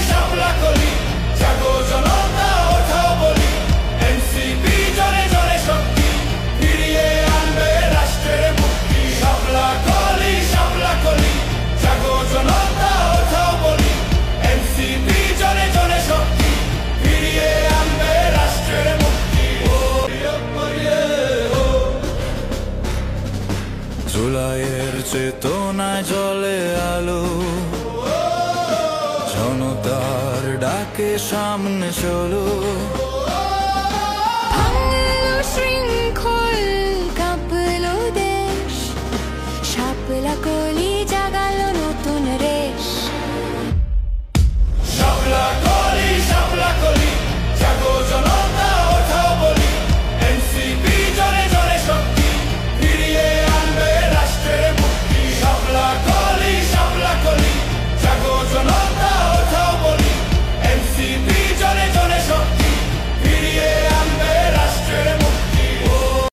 শাপলা কলি জাগো জনতা ওঠাও বলি, এনসিপি জনে জনে শক্তি ফিরিয়ে আনবে রাষ্ট্রের মুক্তি। শাপলা কলি জাগো জনতা ওঠাও বলি, এনসিপি জনে জনে শক্তি ফিরিয়ে আনবে রাষ্ট্রের মুক্তি। জুলাইয়ের চেতনায় জ্বলে আলো, জনতার ডাকে সামনে চলো।